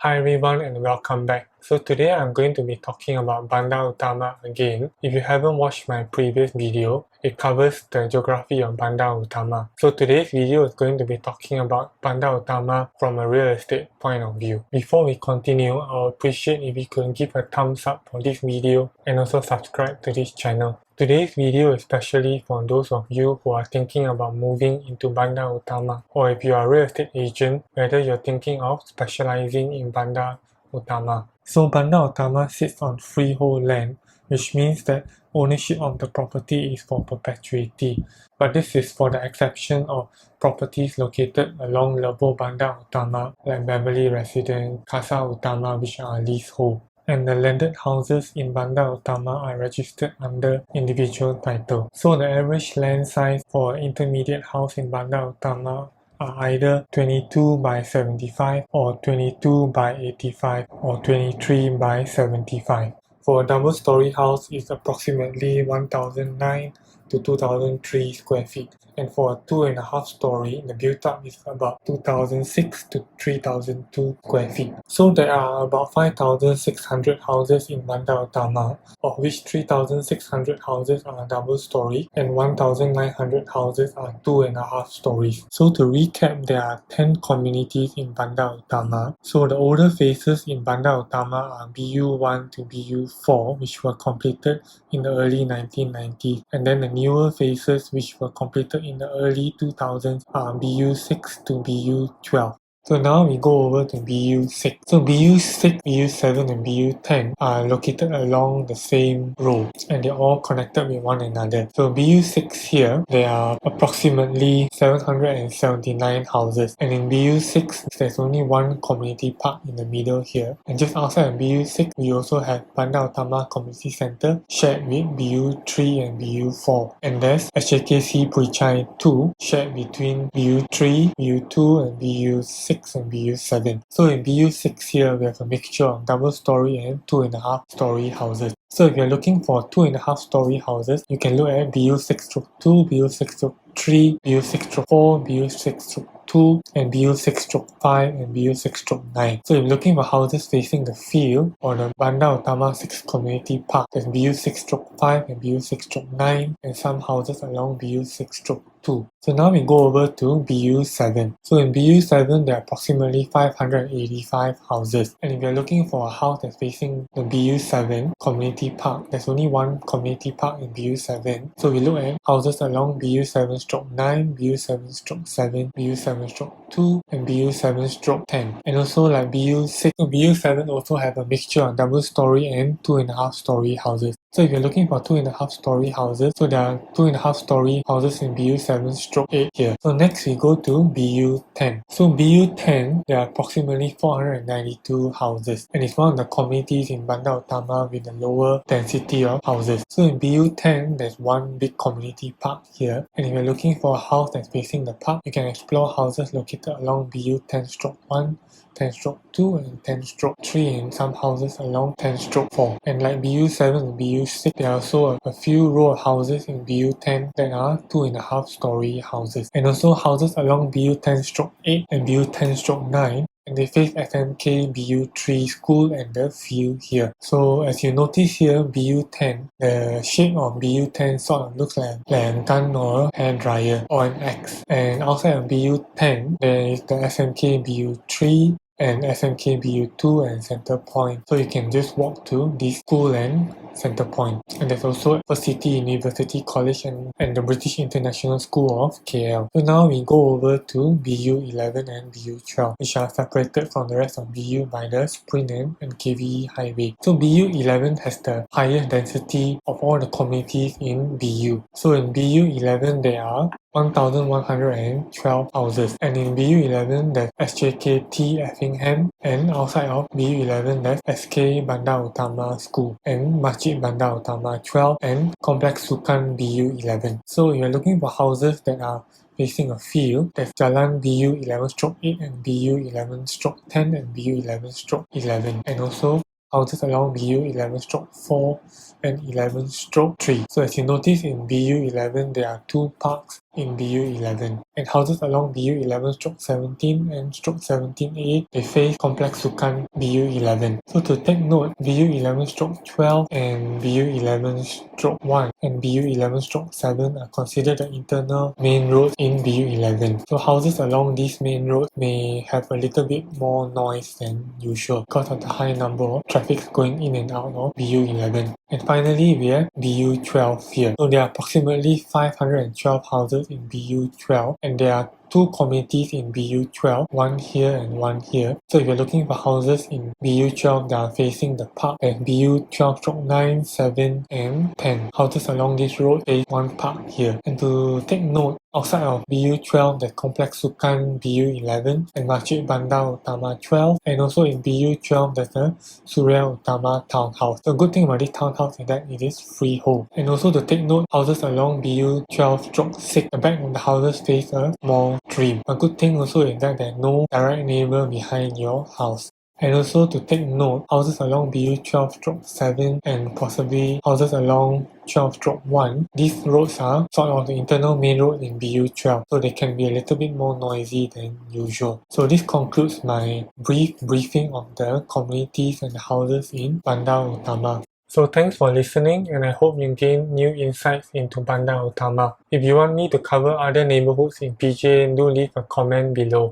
Hi everyone and welcome back. So today I'm going to be talking about Bandar Utama again. If you haven't watched my previous video, it covers the geography of Bandar Utama. So today's video is going to be talking about Bandar Utama from a real estate point of view. Before we continue, I would appreciate if you could give a thumbs up for this video and also subscribe to this channel. Today's video is especially for those of you who are thinking about moving into Bandar Utama, or if you are a real estate agent, whether you're thinking of specializing in Bandar Utama. So Bandar Utama sits on freehold land, which means that ownership of the property is for perpetuity. But this is for the exception of properties located along Level Bandar Utama like Beverly Residence, Casa Utama, which are leasehold. And the landed houses in Bandar Utama are registered under individual title. So the average land size for an intermediate house in Bandar Utama are either 22 by 75 or 22 by 85 or 23 by 75. For a double-story house, it's approximately 1,009 to 2,003 square feet. And for a 2.5 story, the built-up is about 2,006 to 3,002 square feet. So there are about 5,600 houses in Bandar Utama, of which 3,600 houses are double-story and 1,900 houses are 2.5 stories. So to recap, there are 10 communities in Bandar Utama. So the older phases in Bandar Utama are BU1 to BU4, which were completed in the early 1990s, and then the newer phases which were completed in the early 2000s are BU6 to BU12. So now we go over to BU6. So BU6, BU7 and BU10 are located along the same road and they're all connected with one another. So BU6 here, there are approximately 779 houses, and in BU6 there's only one community park in the middle here. And just outside of BU6 we also have Bandar Utama Community Centre shared with BU3 and BU4. And there's SJKC Puichai 2 shared between BU3, BU2 and BU6 and BU7. So in BU6 here, we have a mixture of double-story and 2.5 story houses. So if you're looking for 2.5 story houses, you can look at BU6-2, BU6-3, BU6-4, BU6-2, and BU6-5 and BU6-9. So if you're looking for houses facing the field or the Bandar Utama 6 Community Park, there's BU6-5 and BU6-9 and some houses along BU6-2. So now we go over to BU7. So in BU7, there are approximately 585 houses. And if you're looking for a house that's facing the BU7 community park, there's only one community park in BU7. So we look at houses along BU7-9, BU7-7, BU7-2, and BU7-10. And also like BU6, so BU7 also have a mixture of double-story and 2.5 story houses. So if you're looking for 2.5 story houses, so there are 2.5 story houses in BU7-8 here. So next we go to BU10. So BU10, there are approximately 492 houses, and it's one of the communities in Bandar Utama with the lower density of houses. So in BU10, there's one big community park here, and if you're looking for a house that's facing the park, you can explore houses located along BU10-1, 10-2 and 10-3, and some houses along 10-4. And like BU7 and BU6, there are also a few row of houses in BU10 that are 2.5 story houses. And also houses along BU10-8 and BU10-9, and they face SMK BU3 school and the field here. So as you notice here, BU10, the shape of BU10 sort of looks like a gun or a hair dryer or an axe. And outside of BU10, there is the SMK BU3 and SMK BU2 and Center Point. So you can just walk to this school and Center Point. And there's also City University College and the British International School of KL. So now we go over to BU11 and BU12, which are separated from the rest of BU by the Spring and KVE Highway. So BU11 has the highest density of all the communities in BU. So in BU11 there are 1,112 houses, and in BU11 there's SJKT Effingham, and outside of BU11 there's SK Bandar Utama School and Masjid Bandar Utama 12 and Complex Sukan BU11. So if you're looking for houses that are facing a field, there's Jalan BU11-8 and BU11-10 and BU11-11, and also houses along BU11-4 and 11-3. So as you notice in BU11 there are two parks in BU11. And houses along BU11/17 and /17A, they face Complex Sukan BU11. So to take note, BU11/12 and BU11/1 and BU11/7 are considered the internal main roads in BU11. So houses along these main roads may have a little bit more noise than usual because of the high number of traffic going in and out of BU11. And finally, we have BU12 here. So there are approximately 512 houses in BU12, and there are two communities in BU12, one here and one here. So if you're looking for houses in BU12 that are facing the park, and BU12/9, 7 and 10 houses along this road face one park here. And to take note, outside of BU12, there's Complex Sukan BU11 and Masjid Bandar Utama 12, and also in BU12 there's the Surya Utama townhouse. The good thing about this townhouse is that it is freehold. And also to take note, houses along BU12/6, the back of the houses face a small stream. A good thing also is that there's no direct neighbor behind your house. And also to take note, houses along BU12/7 and possibly houses along 12/1, these roads are sort of the internal main road in BU12, so they can be a little bit more noisy than usual. So this concludes my brief briefing of the communities and the houses in Bandar Utama. So thanks for listening, and I hope you gain new insights into Bandar Utama. If you want me to cover other neighborhoods in PJ, do leave a comment below.